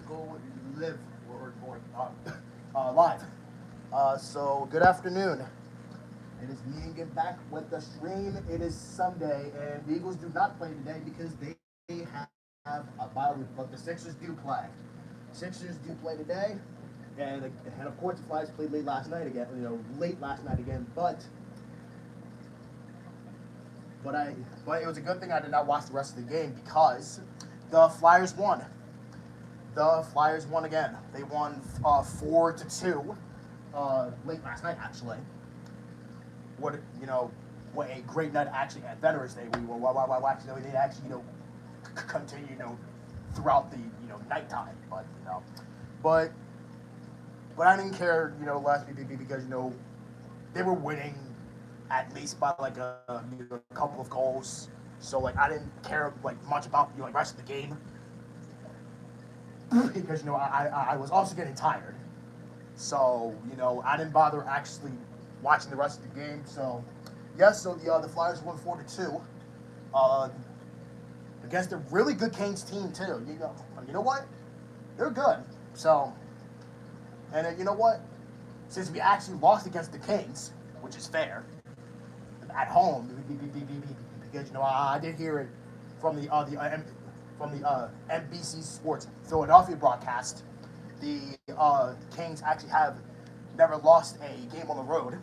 go live or live. So good afternoon. It is me again back with the stream. It is Sunday, and the Eagles do not play today because they have a bye week. But the Sixers do play. Sixers do play today, and of course the Flyers played late last night again. Late last night again. But it was a good thing I did not watch the rest of the game because the Flyers won. The Flyers won again. They won 4-2 late last night. Actually, what what a great night actually at Veterans Day. Actually they actually continue throughout the nighttime, but but I didn't care last week because they were winning at least by like a couple of goals. So like I didn't care like much about the rest of the game because I was also getting tired. So I didn't bother actually watching the rest of the game. So yes, so the Flyers won 4-2 uh, against a really good Kings team too. You know what? They're good. So and you know what? Since we actually lost against the Kings, which is fair, at home because I did hear it from the NBC Sports Philadelphia broadcast. The Kings actually have never lost a game on the road,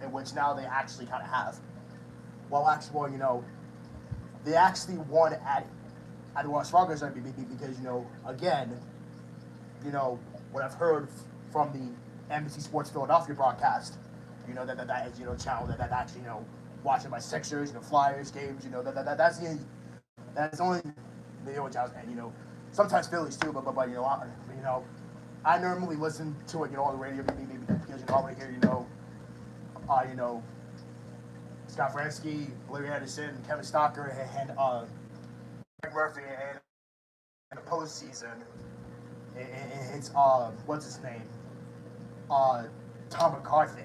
in which now they actually kind of have. Well, actually, they actually won at the Wells Fargo Center because again, what I've heard from the NBC Sports Philadelphia broadcast, that is channel that actually watching my Sixers, Flyers games, that's only channels, and sometimes Phillies too, but I normally listen to it on the radio because I want to hear you know Scott Fransky, Larry Anderson, Kevin Stocker, and Greg Murphy, and in the postseason, it's what's his name, Tom McCarthy.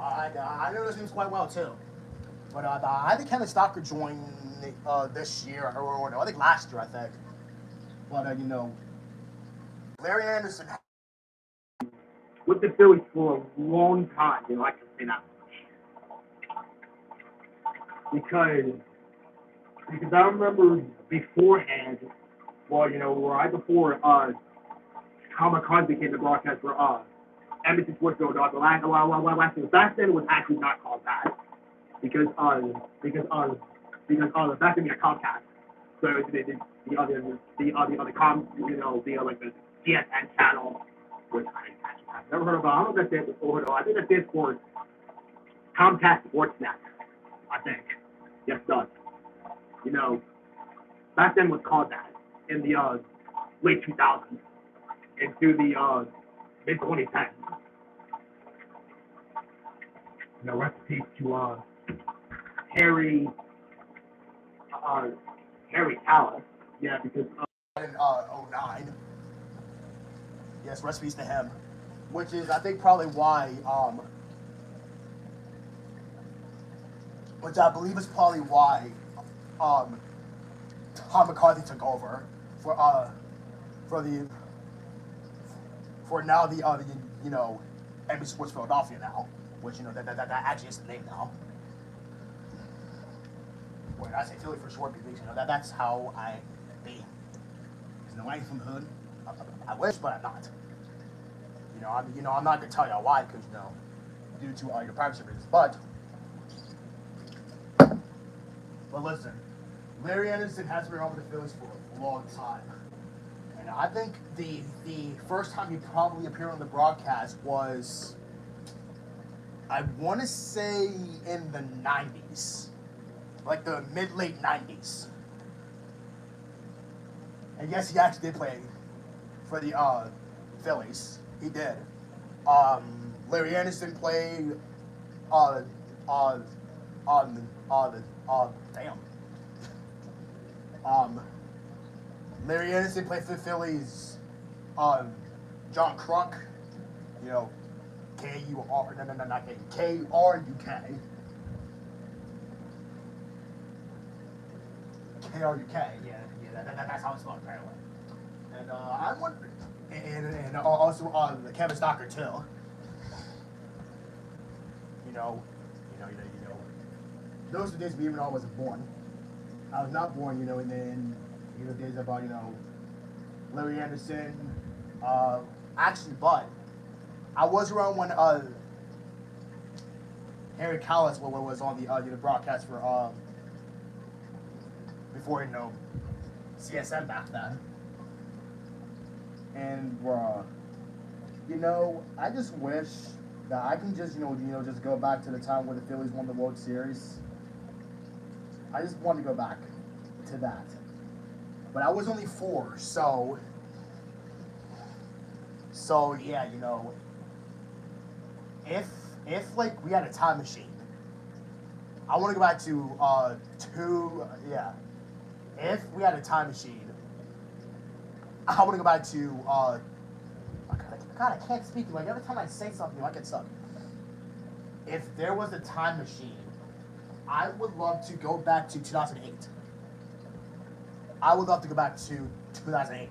I know those names quite well too. But I think Kevin Stocker joined this year, or no, I think last year, I think. But Larry Anderson with the Phillies for a long time. I can say that because I remember beforehand, right before Tom McCarthy became the broadcast for Edmonton Sports Philadelphia. Back then it was actually not called that because back then we had Comcast, so the com like the GSN channel, which I've never heard of. I don't know if that's it before. I think that's it for Comcast Sportsnet. I think yes, it does. Back then was called that in the late 2000s into the mid 2010s. Rest in peace to Harry Harry Callis. Yeah, because in '09. Yes, recipes to him, which is I think probably why which I believe is probably why um, Tom McCarthy took over for the for now the NBC Sports Philadelphia now, which that actually is the name now. Wait, I say Philly for short because that's how I be. Because I ain't from the hood. I wish, but I'm not. I'm not gonna tell y'all why because due to your privacy reasons. But listen, Larry Anderson has been over the Phillies for a long time. And I think the first time he probably appeared on the broadcast was, I want to say, in the 90s. Like the mid-late 90s. And yes, he actually did play for the Phillies. He did. Larry Anderson played uh, damn. Um, Larry Anderson played for the Phillies. John Kruk, K-U-R, no, not K, K-R-U-K. K-R-U-K. Yeah, that's how it's spelled apparently. And I'm wondering, and also the Kevin Stalker too. You know, those are the days we even all wasn't born. I was not born, and then days about Larry Anderson. Actually, but I was around when Harry Callis was on the broadcast for before CSM back then. And I just wish that I can just just go back to the time when the Phillies won the World Series. I just want to go back to that. But I was only 4, so yeah, if like we had a time machine, I want to go back to if we had a time machine, I want to go back to God, I can't speak. Like every time I say something, I get stuck. If there was a time machine, I would love to go back to 2008. I would love to go back to 2008,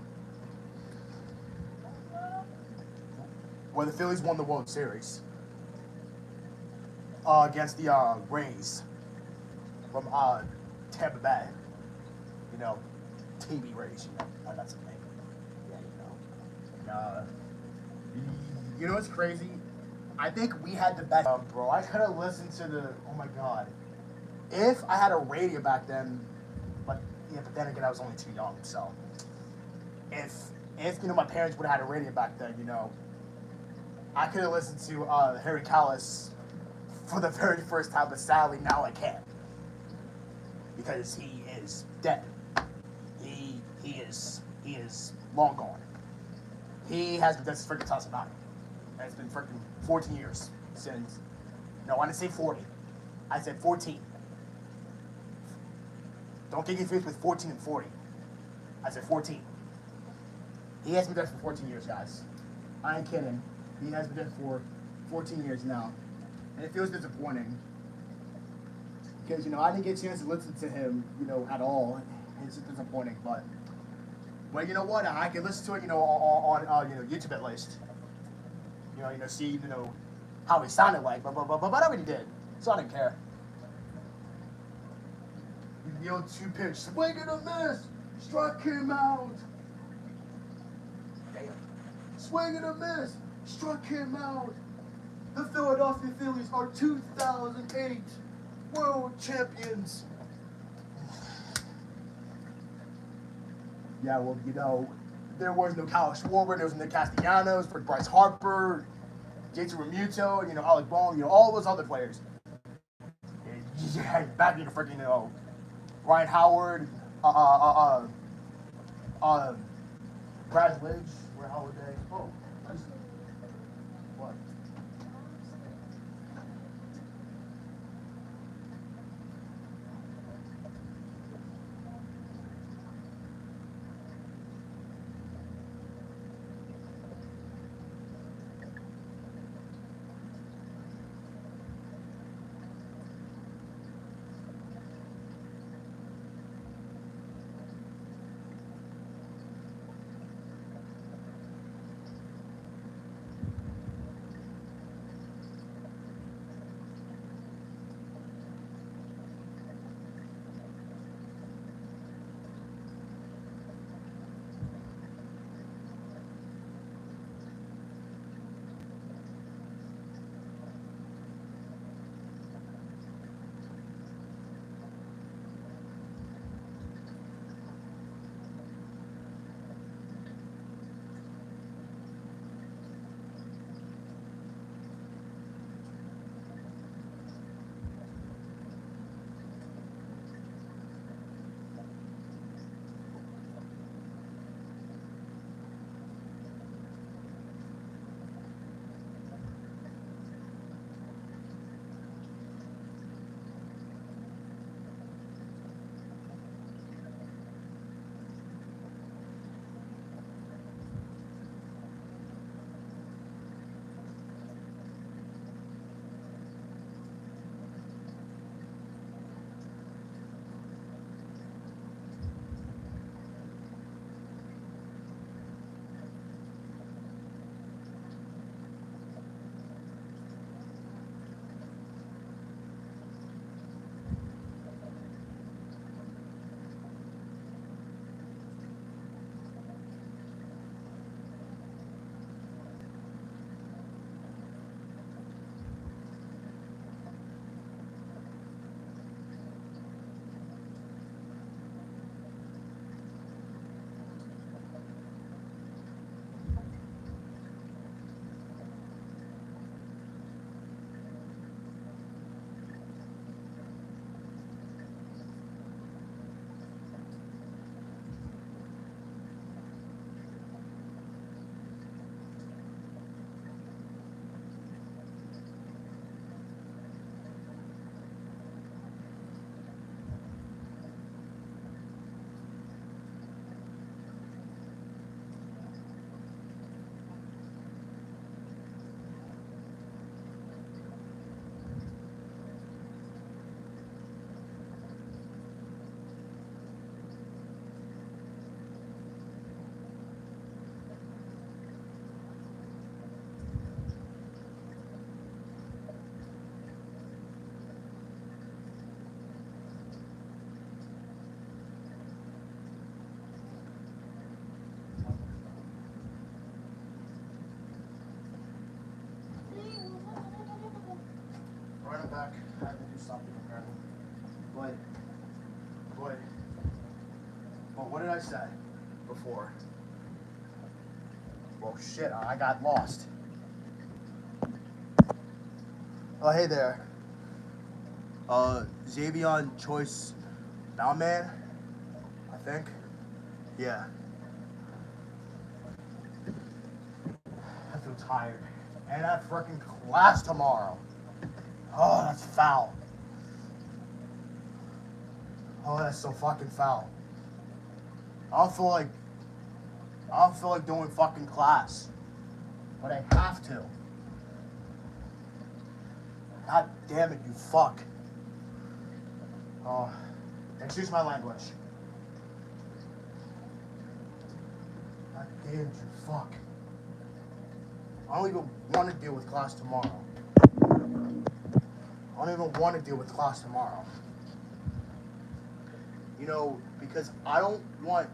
where the Phillies won the World Series against the Rays from Tampa Bay. TB Rays. That's the name. Yeah, what's crazy? I think we had the best. Bro, I could have listened to the. Oh my God. If I had a radio back then, but then again I was only too young. So if my parents would have had a radio back then, I could have listened to Harry Callis for the very first time. But sadly now I can't because he is dead. He is long gone. He has been dead since freaking 2009. And it's been freaking 14 years since. No, I didn't say 40. I said 14. Don't get confused with 14 and 40. I said 14. He has been dead for 14 years, guys. I ain't kidding. He has been dead for 14 years now. And it feels disappointing. Because, I didn't get a chance to listen to him, at all. It's just disappointing, but you know what? I can listen to it, on YouTube at least. See, how he sounded like, but I already did, so I didn't care. The old 2-pitch, swing and a miss, struck him out. Damn. Swing and a miss, struck him out. The Philadelphia Phillies are 2008 World Champions. Yeah, well, there was no Kyle Schwarber, there was Nick Castellanos, Bryce Harper, Jason Realmuto, Alec Bohm, all those other players. Yeah, back in the freaking, Ryan Howard, Brad Lidge, Ray Holiday. Oh, what? what did I say before? Well, shit, I got lost. Oh, hey there. Xavion Choice Bowman, I think. Yeah. I feel tired. And I have freaking class tomorrow. Oh, that's foul. Oh, that's so fucking foul. I don't feel like doing fucking class. But I have to. God damn it, you fuck. Oh, excuse my language. God damn it, you fuck. I don't even want to deal with class tomorrow. I don't even want to deal with class tomorrow. You know, because I don't want,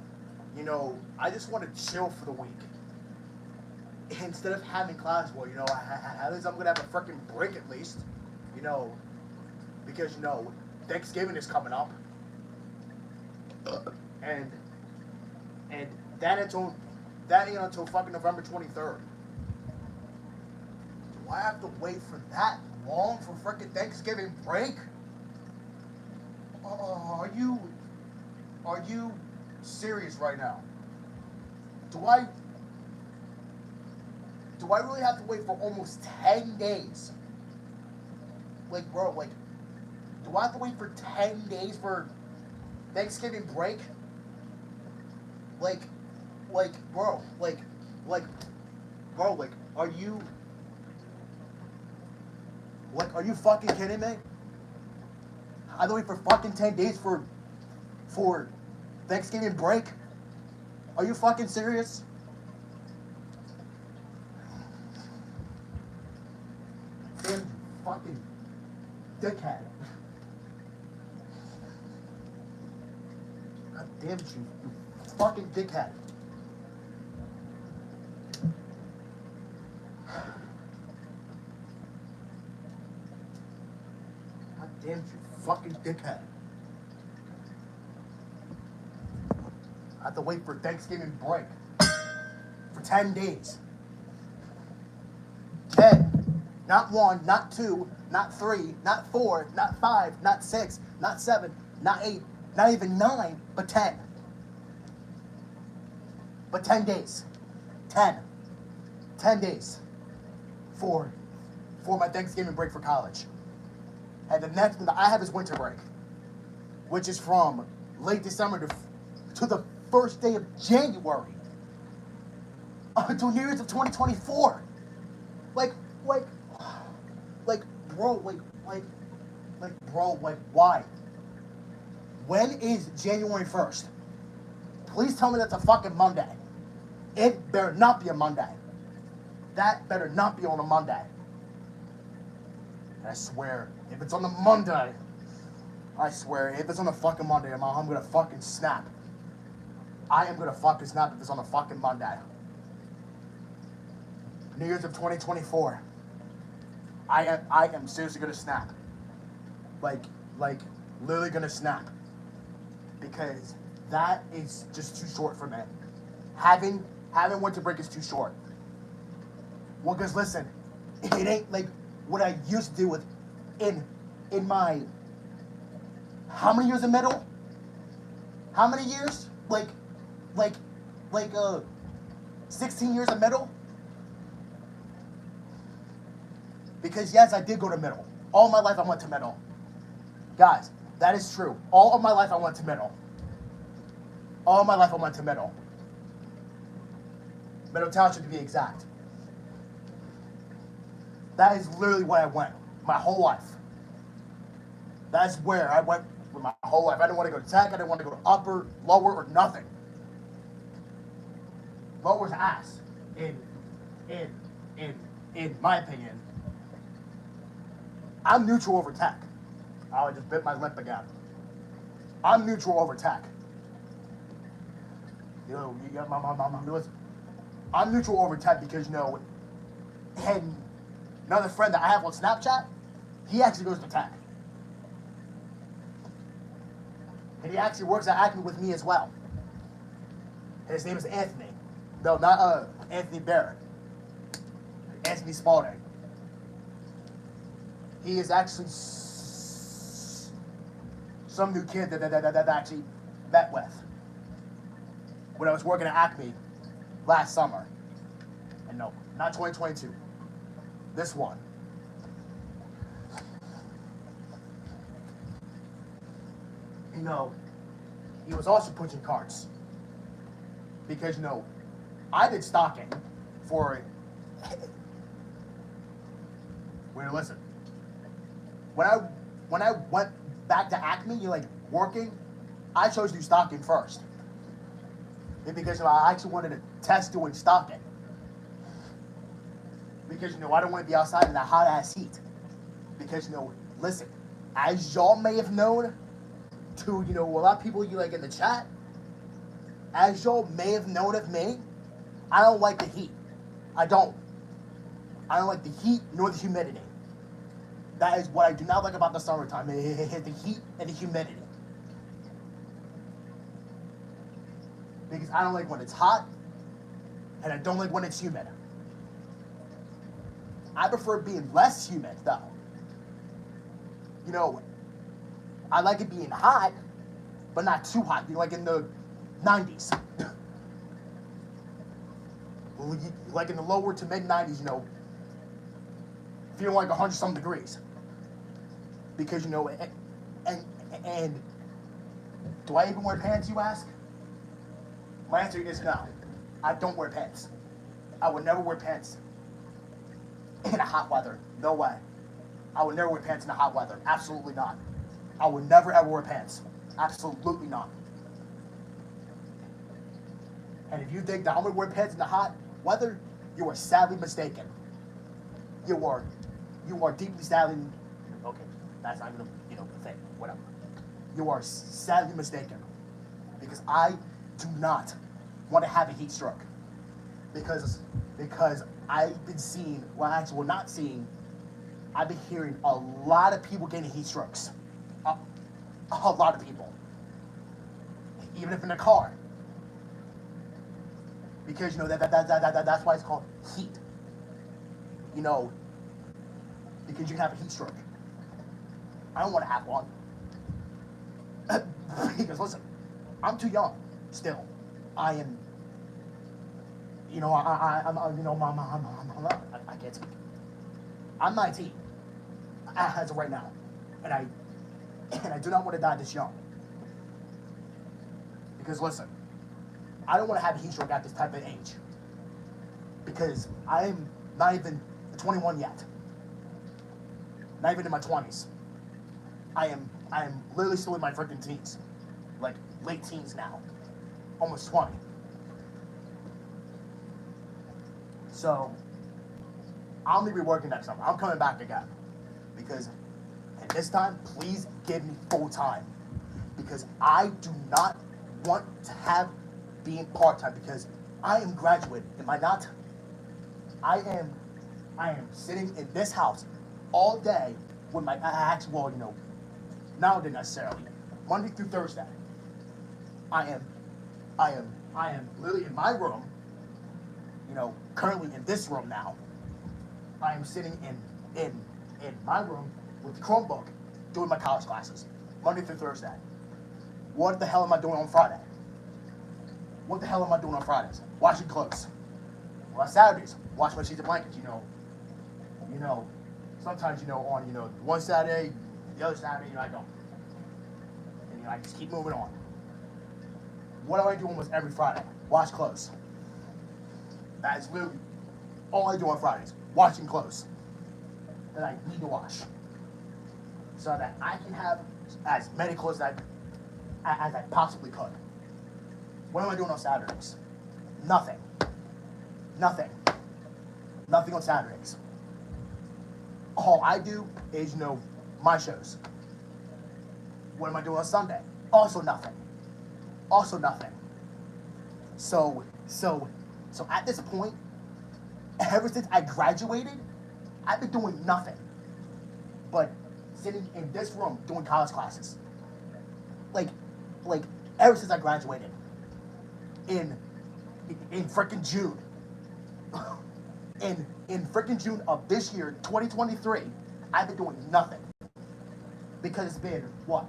you know, I just want to chill for the week. Instead of having class, well, you know, at least I'm going to have a freaking break at least. You know, because, you know, Thanksgiving is coming up. And that ain't until fucking November 23rd. Do I have to wait for that long for freaking Thanksgiving break? Are you serious right now? Do I really have to wait for almost 10 days? Like, bro, like, do I have to wait for 10 days for Thanksgiving break? Bro, are you fucking kidding me? I have to wait for fucking 10 days for Thanksgiving break? Are you fucking serious? Damn you fucking dickhead. God damn it, you fucking dickhead. God damn it, you fucking dickhead. I have to wait for Thanksgiving break for 10 days. 10. Not 1, not 2, not 3, not 4, not 5, not 6, not 7, not 8, not even 9, but 10. But 10 days. 10. 10 days for my Thanksgiving break for college. And the next one that I have is winter break, which is from late December to the first day of January until New Year's of 2024. Bro, why? When is January 1st? Please tell me that's a fucking Monday. It better not be a Monday. That better not be on a Monday. I swear, if it's on a Monday, I swear, if it's on a fucking Monday, I'm gonna fucking snap. I am gonna fucking snap if it's on a fucking Monday. New Year's of 2024. I am seriously gonna snap. Like, literally gonna snap. Because that is just too short for me. Having winter break is too short. Well, because listen, it ain't like what I used to do with in my, how many years of middle? How many years? Like 16 years of middle? Because yes, I did go to middle. All my life I went to middle. Guys, that is true. All of my life I went to middle. All my life I went to middle. Middle Township to be exact. That is literally where I went my whole life. That's where I went with my whole life. I didn't want to go to tech. I didn't want to go to upper, lower, or nothing. Lower's ass, in my opinion. I'm neutral over tech. I just bit my lip again. I'm neutral over tech. You know, you got I'm neutral over tech because, you know, and another friend that I have on Snapchat, he actually goes to tech. And he actually works at Acme with me as well. His name is Anthony. No, not Anthony Barrett. Anthony Spalding. He is actually some new kid that I actually met with when I was working at Acme last summer. And no, not 2022. This one. You know, he was also pushing carts. Because, you know, I did stocking for... Wait, listen. When I went back to Acme, you know, like, working, I chose to do stocking first. Because, you know, I actually wanted to test doing stocking. Because, you know, I don't want to be outside in that hot-ass heat. Because, you know, listen, as y'all may have known, to, you know, a lot of people you like in the chat, as y'all may have known of me, I don't like the heat. I don't. I don't like the heat nor the humidity. That is what I do not like about the summertime, the heat and the humidity. Because I don't like when it's hot, and I don't like when it's humid. I prefer being less humid, though. You know, I like it being hot, but not too hot. You know, like in the 90s. Like in the lower to mid 90s, you know, feeling like 100-something degrees. Because, you know, and do I even wear pants, you ask? My answer is no. I don't wear pants. I would never wear pants in a hot weather. No way. I would never wear pants in the hot weather. Absolutely not. I would never ever wear pants. Absolutely not. And if you think that I'm gonna wear pants in the hot weather, you are sadly mistaken. You are deeply sadly. Okay, that's not even a thing. Whatever. You are sadly mistaken, because I do not want to have a heat stroke. Because I've been seeing, not seeing. I've been hearing a lot of people getting heat strokes. A lot of people. Even if in a car. Because, you know, that's why it's called heat. You know, because you can have a heat stroke. I don't want to have one. Because, listen, I'm too young still. I am, you know, I'm I can't speak. I'm 19 as of right now. And I do not want to die this young. Because, listen, I don't want to have a heat stroke at this type of age. Because I am not even 21 yet. Not even in my 20s. I am literally still in my freaking teens. Like, late teens now. Almost 20. So, I'm going to be working next summer. I'm coming back again. Because, and this time, please give me full time. Because I do not want to have being part-time, because I am graduating. Am I not? I am sitting in this house all day with my actual, you know, not necessarily, Monday through Thursday. I am literally in my room, you know, currently in this room now. I am sitting in my room with the Chromebook doing my college classes, Monday through Thursday. What the hell am I doing on Friday? What the hell am I doing on Fridays? Washing clothes. Well, on Saturdays, wash my sheets of blankets, you know, sometimes, you know, on, you know, one Saturday, the other Saturday, you know, I don't. And, you know, I just keep moving on. What do I do almost every Friday? Wash clothes. That is literally all I do on Fridays. Washing clothes that I need to wash. So that I can have as many clothes as I possibly could. What am I doing on Saturdays? Nothing. Nothing on Saturdays. All I do is, you know, my shows. What am I doing on Sunday? Also nothing. So at this point, ever since I graduated, I've been doing nothing but sitting in this room doing college classes. Like ever since I graduated in in freaking June. In freaking June of this year, 2023, I've been doing nothing. Because it's been, what?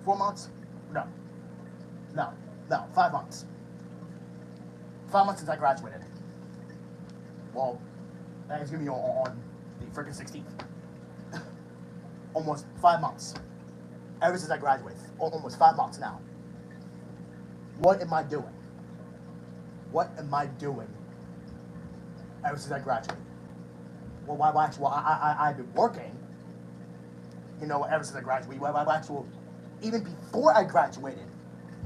4 months? No. 5 months. 5 months since I graduated. Well, that is gonna be on the freaking 16th. Almost 5 months. Ever since I graduated. Almost 5 months now. What am I doing? What am I doing ever since I graduated? Well, I've been working, ever since I graduated. Even before I graduated,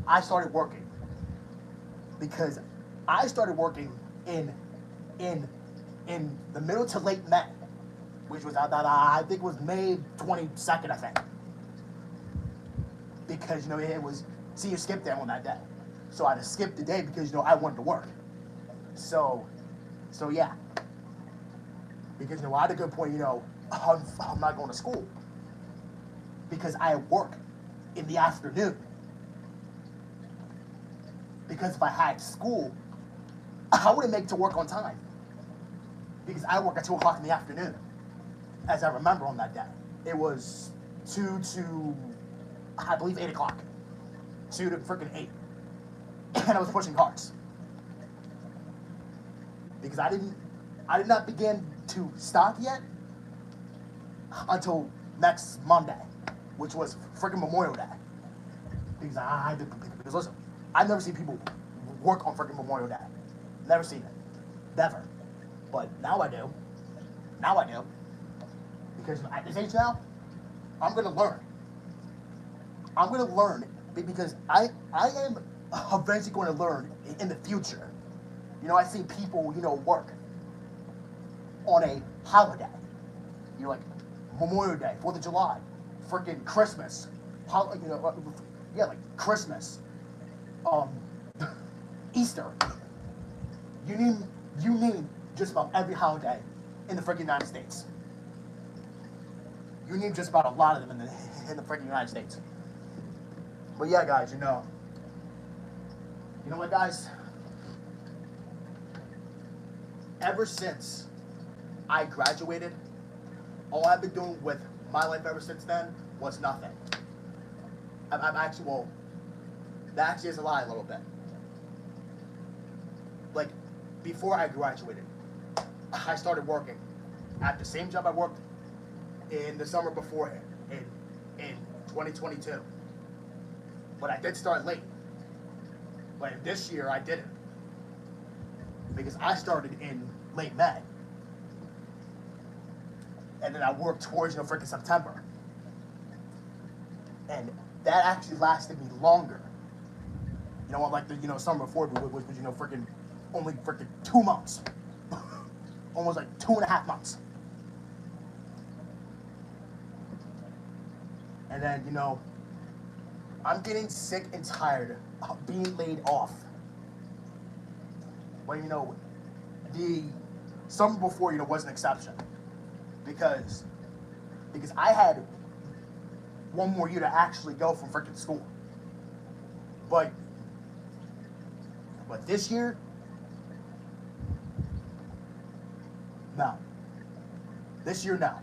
I started working. Because I started working in the middle to late May, which was, I think it was May 22nd, I think. Because, it was senior skip day on that day. So I had to skip the day because, I wanted to work. So yeah. Because, I had a good point, I'm not going to school. Because I work in the afternoon. Because if I had school, I wouldn't make it to work on time. Because I work at 2 o'clock in the afternoon. As I remember on that day. It was 2 to, I believe, 8 o'clock. 2 to freaking 8. And I was pushing carts. Because I did not begin to stop yet until next Monday, which was freaking Memorial Day. Because listen, I've never seen people work on freaking Memorial Day. Never seen it. Never. But now I do. Because at this age now, I'm gonna learn. Because I am eventually going to learn in the future. I see people, work on a holiday. Like Memorial Day, 4th of July, freaking Christmas, like Christmas, Easter. You name just about every holiday in the freaking United States. You name just about a lot of them in the freaking United States. But yeah, guys, you know what, guys? Ever since I graduated, all I've been doing with my life ever since then was nothing. That actually is a lie a little bit. Like, before I graduated, I started working at the same job I worked in the summer before in 2022. But I did start late. But this year I didn't. Because I started in late May. And then I worked towards, freaking September. And that actually lasted me longer. Like the, summer before, which was, freaking, only freaking 2 months. Almost like 2.5 months. And then, I'm getting sick and tired of being laid off. But, the summer before, was an exception. Because I had one more year to actually go from freaking school. But this year, no. This year, no.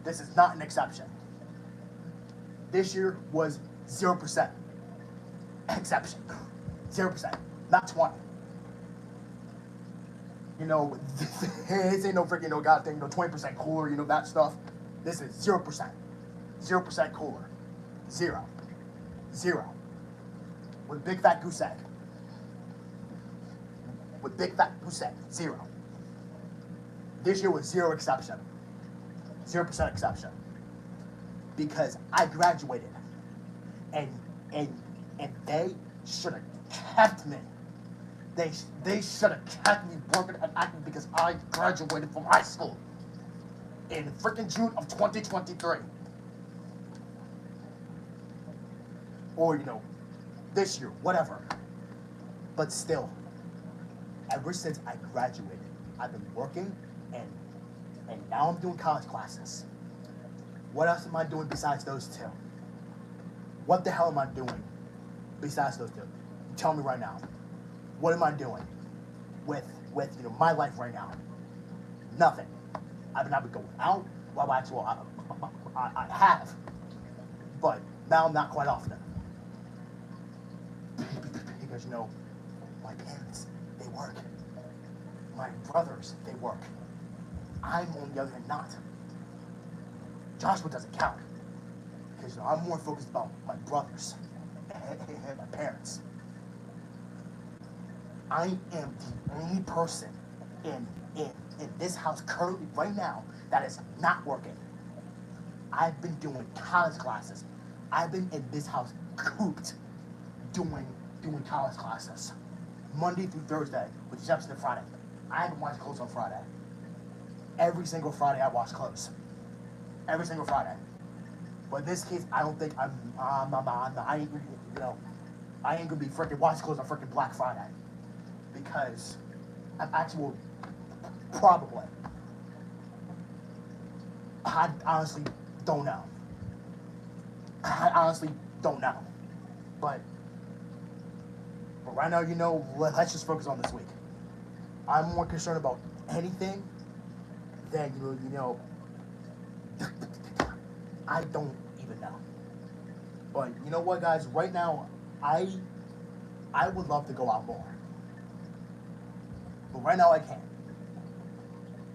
This is not an exception. This year was 0% exception. 0%, not 20. This ain't no freaking goddamn 20% cooler, that stuff. This is 0%. 0% cooler. 0. With a big fat goose egg. 0. This year was 0 exception. 0% exception. Because I graduated. And they should have kept me. They should have kept me working and acting because I graduated from high school in freaking June of 2023. Or, this year, whatever. But still, ever since I graduated, I've been working and now I'm doing college classes. What else am I doing besides those two? What the hell am I doing besides those two? Tell me right now. what am I doing with my life right now? Nothing. I've not been going out. Well, actually, I have, but now not quite often. Because my parents, they work. My brothers, they work. I'm on the other hand not. Joshua doesn't count because I'm more focused about my brothers and my parents. I am the only person in this house currently right now that is not working. I've been doing college classes. I've been in this house cooped doing college classes. Monday through Thursday, with the exception of Friday. I haven't watched clothes on Friday. Every single Friday I watch clothes. Every single Friday. But in this case, I don't think I ain't gonna be freaking watching clothes on freaking Black Friday. Because I'm actually probably. I honestly don't know. I honestly don't know. But right now, let's just focus on this week. I'm more concerned about anything than, I don't even know. But you know what, guys? Right now, I would love to go out more. But right now, I can't.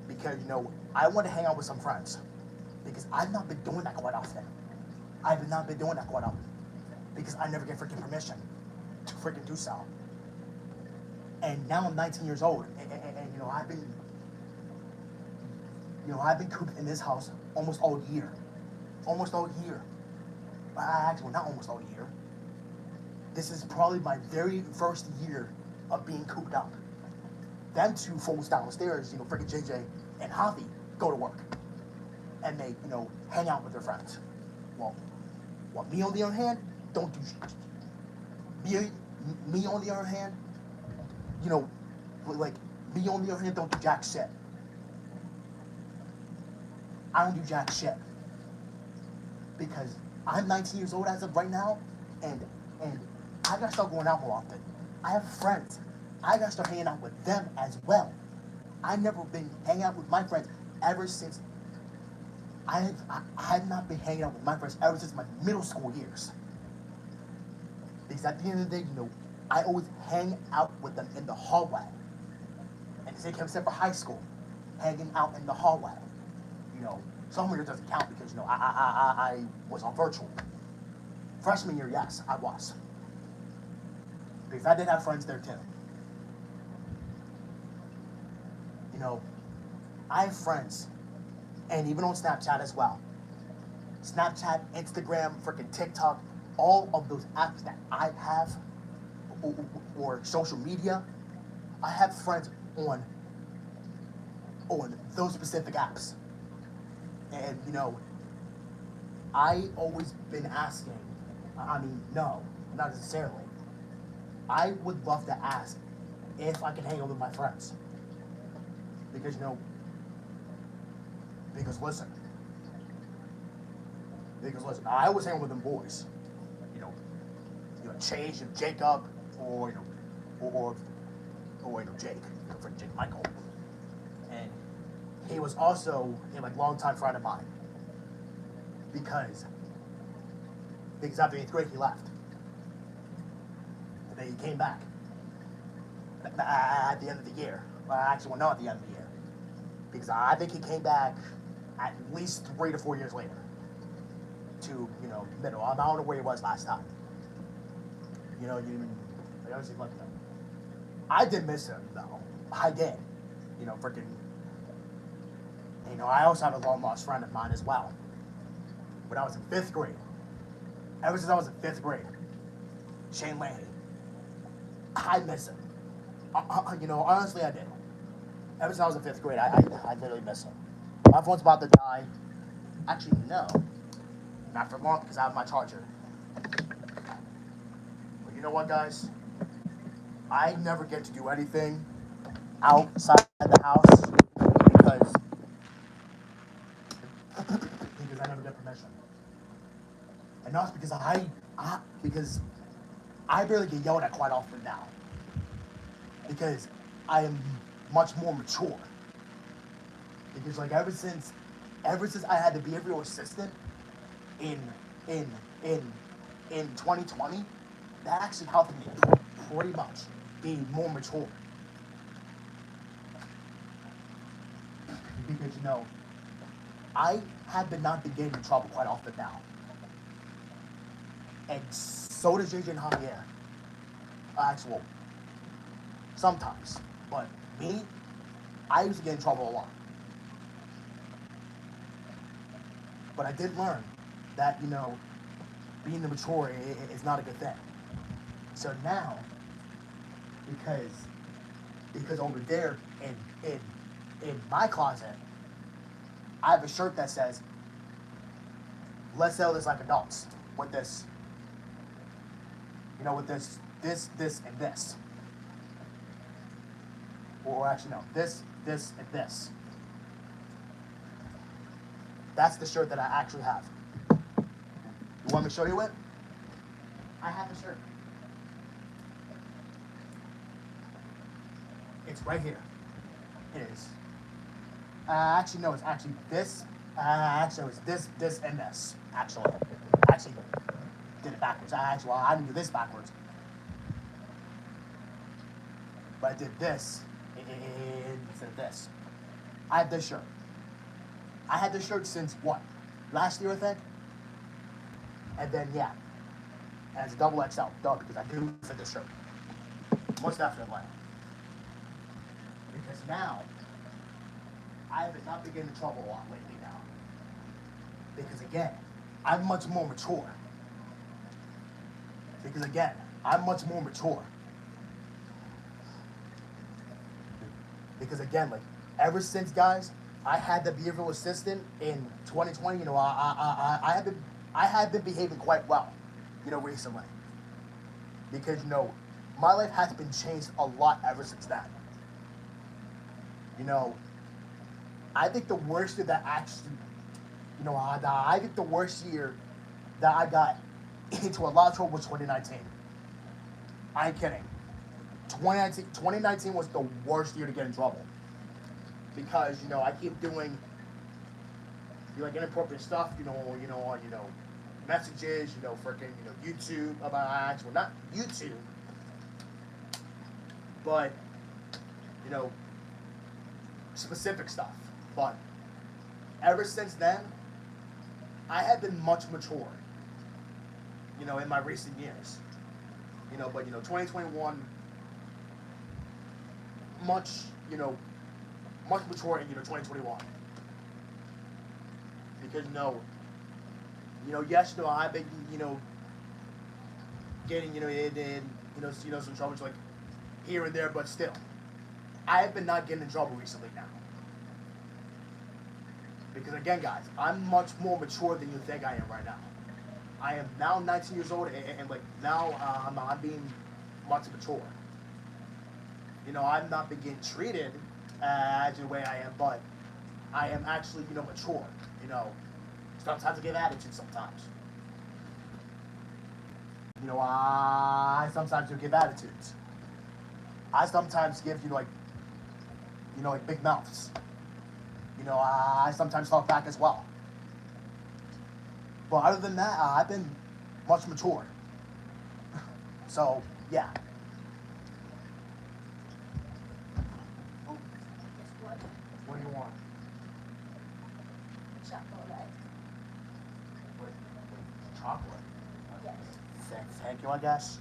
Because, I want to hang out with some friends. Because I've not been doing that quite often. I've not been doing that quite often. Because I never get freaking permission to freaking do so. And now I'm 19 years old, and I've been cooped in this house almost all year. Almost all year. Actually, not almost all year. This is probably my very first year of being cooped up. Them two fools downstairs, freaking JJ and Javi, go to work. And they, hang out with their friends. Well, me on the other hand, don't do shit. Me on the other hand, me on the other hand, don't do jack shit. I don't do jack shit. Because I'm 19 years old as of right now, and I gotta start going out more often. I have friends. I gotta start hanging out with them as well. I've never been hanging out with my friends ever since. I've not been hanging out with my friends ever since my middle school years. Because at the end of the day, I always hang out with them in the hallway. And the same except for high school, hanging out in the hallway. Sophomore year doesn't count because, I was on virtual. Freshman year, yes, I was. Because I did have friends there too. I have friends, and even on Snapchat as well. Snapchat, Instagram, freaking TikTok, all of those apps that I have, or social media, I have friends on those specific apps. And, I always been asking, no, not necessarily. I would love to ask if I can hang out with my friends. Because, listen, I was hanging with them boys. Chase and Jacob, or Jake, for Jake Michael. And he was also a longtime friend of mine. Because after 8th grade he left. And then he came back at the end of the year. Well, actually, not at the end of the year. Because I think he came back at least 3 to 4 years later. To, middle. I don't know where he was last time. I honestly loved him. I did miss him, though. I did. Freaking. I also have a long lost friend of mine as well. When I was in 5th grade. Ever since I was in 5th grade. Shane Laney. I miss him. Honestly, I did. Ever since I was in 5th grade, I literally miss him. My phone's about to die. Actually, no. Not for long, because I have my charger. But you know what, guys? I never get to do anything outside the house because I never get permission. And not because I barely get yelled at quite often now. because I am much more mature. Because like ever since I had the behavioral assistant in in in in 2020, that actually helped me pretty much be more mature. Because I have been not been getting in trouble quite often now, and so does JJ and Javier. Actual sometimes, but me, I used to get in trouble a lot. But I did learn that being the mature is not a good thing. So now, because over there in my closet, I have a shirt that says, "Let's sell this like adults," with this, with this, and this. Or actually, no, this, and this. That's the shirt that I actually have. You want me to show you it? I have the shirt. It's right here. It is. Actually, no, it's actually this. Actually, it's this, and this. Actually, did it backwards. I didn't do this backwards. But I did this instead of this. I have this shirt. I had this shirt since what? Last year, I think? And then, yeah. And it's a double XL. Duh, because I do fit this shirt. Most definitely. Because now, I have not been getting in trouble a lot lately now. Because again, I'm much more mature. Because again, I'm much more mature. Because again, like, ever since, guys, I had the behavioral assistant in 2020. I have been behaving quite well, recently. Because my life has been changed a lot ever since that. I think the worst year that actually, I think the worst year that I got into a lot of trouble was 2019. I ain't kidding. 2019 was the worst year to get in trouble. Because, I keep doing, like, inappropriate stuff, on, messages, freaking, YouTube, about, well, not YouTube, but, specific stuff. But ever since then, I have been much mature, in my recent years. But, 2021, much mature in 2021. Because yes, I've been getting some trouble like here and there, but still, I have been not getting in trouble recently now. Because again, guys, I'm much more mature than you think I am right now. I am now 19 years old, and like now I'm being much mature. I'm not been getting treated as the way I am, but I am actually, mature. Sometimes I give attitude sometimes. I sometimes do give attitudes. I sometimes give like big mouths. I sometimes talk back as well. But other than that, I've been much mature. So, yeah. What do you want? Chocolate. With chocolate? Yes. Thank you, I guess.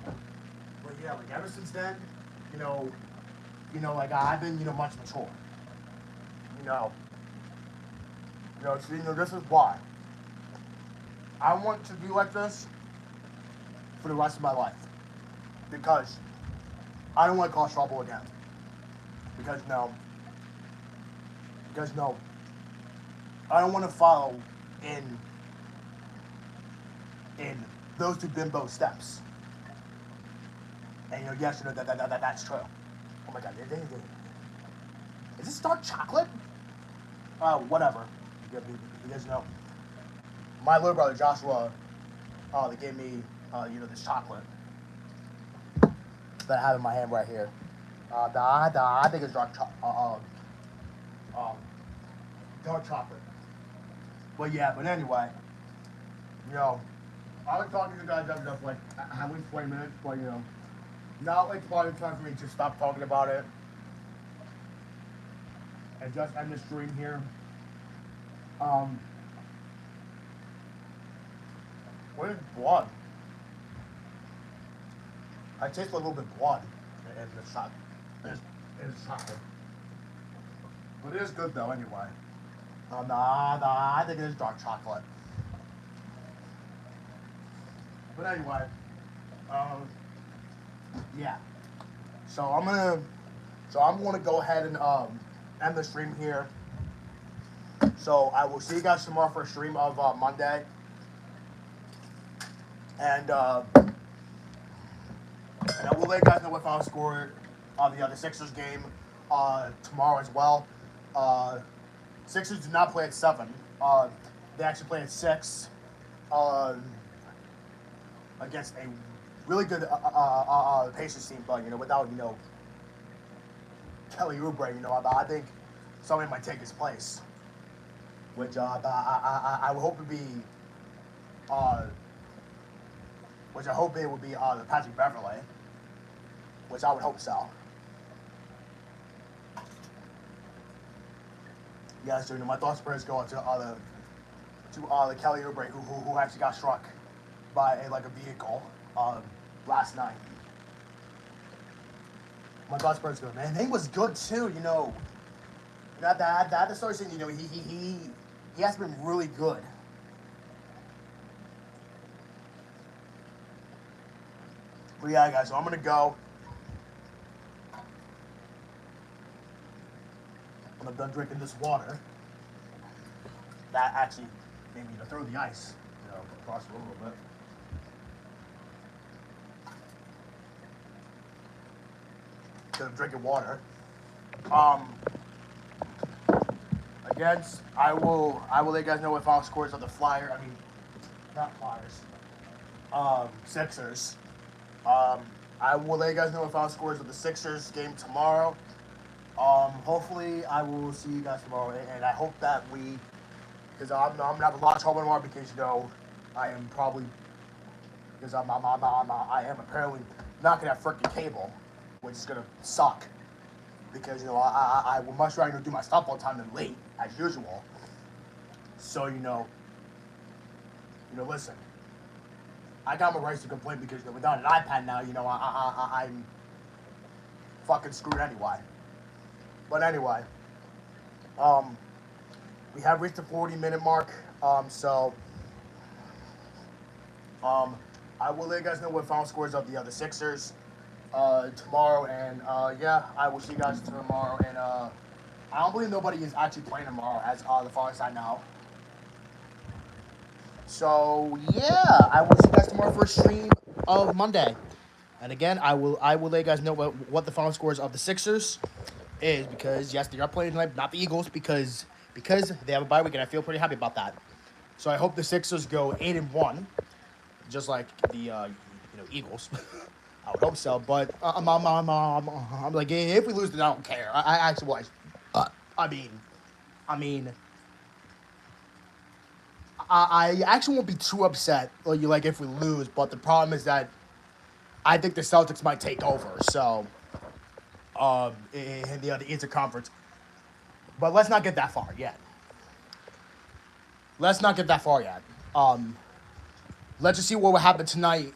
But yeah, like ever since then, like I've been, much mature. So, this is why. I want to be like this for the rest of my life. Because I don't want to cause trouble again. Because I don't want to follow in those two bimbo steps. And yes, that's true. Oh my God, is this dark chocolate? Whatever. You guys know. My little brother Joshua, they gave me this chocolate that I have in my hand right here. I think it's dark chocolate. But anyway, I was talking to you guys just like at least 20 minutes, but now it's probably time for me to stop talking about it and just end the stream here. What is blood? I taste a little bit of blood in the shot. It's chocolate. But it is good though anyway. I think it is dark chocolate. But anyway, yeah. So I'm gonna go ahead and end the stream here. So I will see you guys tomorrow for a stream of Monday. And I will let you guys know what final score of the Sixers game tomorrow as well. Sixers do not play at 7. They actually play at 6 against a really good Pacers team, but without Kelly Oubre, I think somebody might take his place, which I would hope would be which I hope it would be Patrick Beverley, which I would hope so. Yeah, so my thoughts and prayers go out to the Kelly Oubre who actually got struck by a vehicle last night. My thoughts and prayers go, man. He was good too, That start saying, he has been really good. But yeah, guys, so I'm gonna go. When I'm done drinking this water, that actually made me throw the ice, across it a little bit. Because I'm drinking water. Again, I will let you guys know what final scores of the Sixers. I will let you guys know what final scores of the Sixers game tomorrow. Hopefully I will see you guys tomorrow, and I hope that because I'm gonna have a lot of trouble tomorrow because I am probably because I am apparently not gonna have freaking cable, which is gonna suck because I would much rather do my stuff on time than late as usual. So listen. I got my rights to complain because without an iPad now, I'm fucking screwed anyway. But anyway, we have reached the 40-minute mark. So I will let you guys know what final scores of the Sixers tomorrow, and yeah, I will see you guys tomorrow. And I don't believe nobody is actually playing tomorrow, as the far as I know. So yeah, I will see you guys tomorrow for a stream of Monday. And again, I will let you guys know what the final scores of the Sixers is, because yes, they are playing tonight, not the Eagles, because they have a bye week, and I feel pretty happy about that. So I hope the Sixers go 8-1, just like the Eagles. I would hope so, but I'm like, if we lose, then I don't care. I actually, I actually won't be too upset, like if we lose. But the problem is that I think the Celtics might take over. So, in the Eastern Conference, but let's not get that far yet. Let's just see what will happen tonight.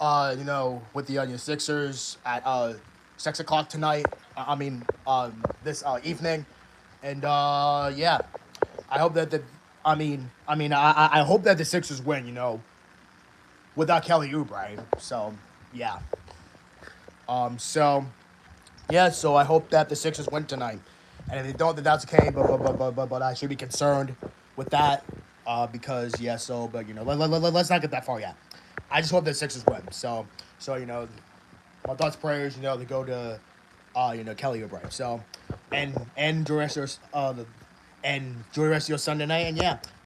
With the Sixers at 6 o'clock tonight. This evening, and yeah, I hope that I hope that the Sixers win. Without Kelly Oubre. So yeah. So I hope that the Sixers win tonight, and if they don't, then that's okay. But I should be concerned with that because yeah. So but let's not get that far yet. I just hope that Sixers win. So my thoughts, prayers, they go to Kelly Oubre. So and enjoy the rest of your Sunday night, and yeah,